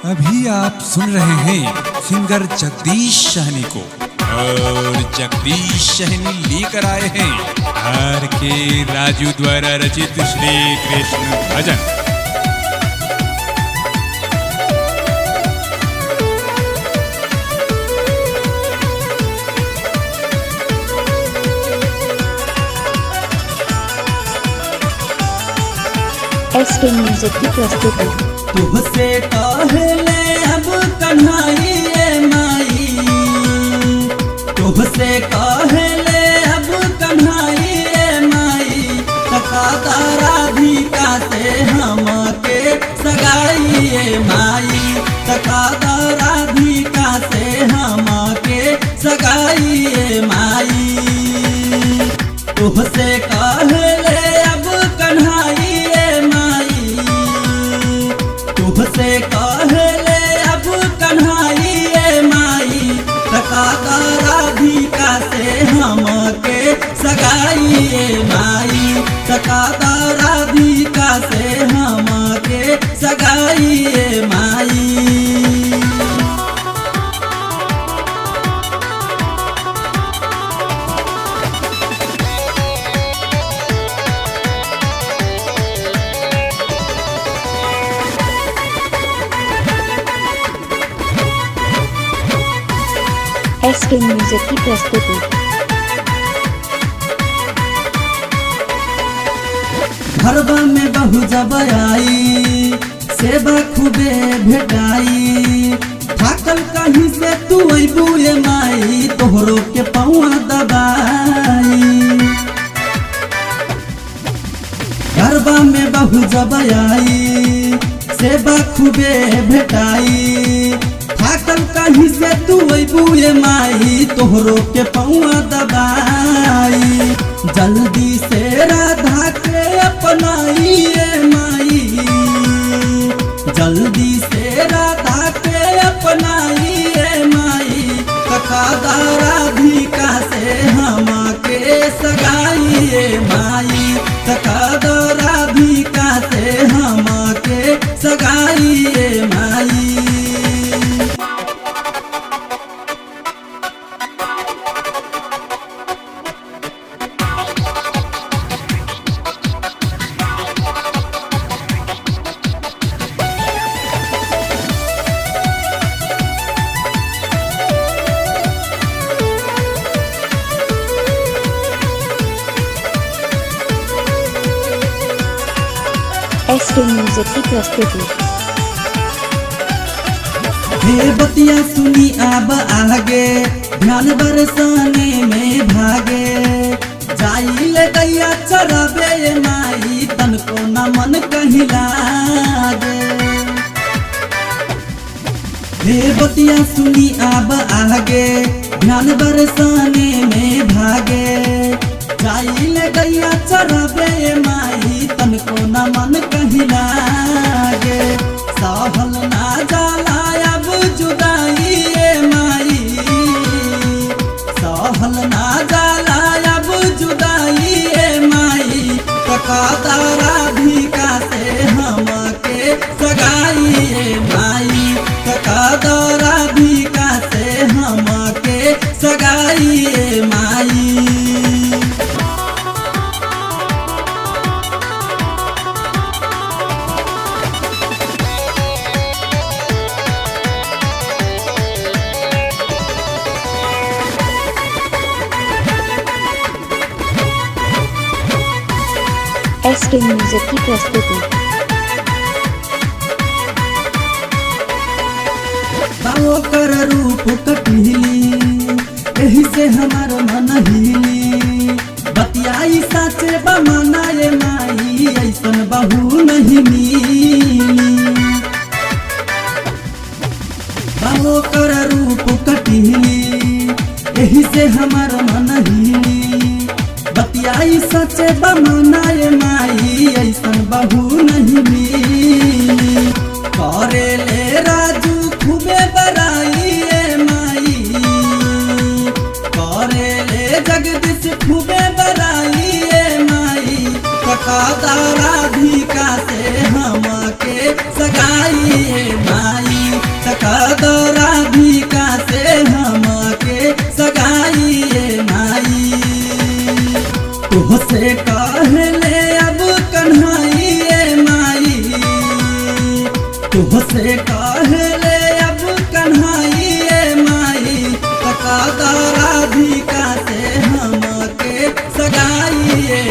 अभी आप सुन रहे हैं सिंगर जगदीश सहनी को, और जगदीश सहनी लेकर आए हैं R.K. राजू द्वारा रचित श्री कृष्ण भजन। SK म्यूजिक की प्रस्तुति। तुझसे कहले अब कन्हई माई, तुझसे कहले अब कन्हई माई, तका राधिका से हमके सगाई माई, तका राधिका से हमके सगाई माई। तुझसे कहले अब कन्हई तुझसे कहले अब कन्हई माई, तका राधिका से हमके सगाई माई, तका राधिका से हमके सगाई माई। SK म्यूजिक की प्रस्तुति। घरबा में बहु जब आई, सेवा खूबे भेटाई, थाकल कहीं से तू अबुए माई, तोहरो के पौआ दबाई। घरबा में बहु जब आई, सेवा खूबे भेटाई, थाकल कहीं से तू अबुए माई, तोहरो के पौआ दबाई। जल्दी से राधा के अपनाइए माई, जल्दी से राधा के अपनाइए माई, तका राधिका से हमके सगाइए माई, तका राधिका से हमके सगाइए माई। SK म्यूजिक की प्रस्तुति। हे बतिया सुनी अब आगे, ध्यान बरसाने में भागे, जाइले दैया चराबे माई, तनको न मन कहीं लागे। हे बतिया सुनी अब आगे, ध्यान बरसाने में भागे, जाइले दैया चराबे माई, तनको न मन कहीं लागे। सहल ना जाला अब जुदाई माई, सहल ना जाला अब जुदाई माई, तका राधिका से हमके सगाई माई, तका राधिका से हमके सगाई माई। SK म्यूजिक की प्रस्तुति। बाओ कर रूप कटहिली, एही से हमार मन हिली, बतियाई साचे बमनाए माई, ऐसन बहू नहीं मिली। बाओ कर रूप कटहिली, एही से हमार मन हिली, बतियाई सचे बमनाए माई, ऐसन बहू नहीं मिली। करे ले राजू खूबे बराई माई, करे ले जगदीश खूबे बराई माई, तका राधिका से हमके सगाई माई तका राधिका से हमके सगाई माई तुहसे कहले अब कन्हैया माई तुहसे कहले अब कन्हैया माई तका राधिका से हमके सगाई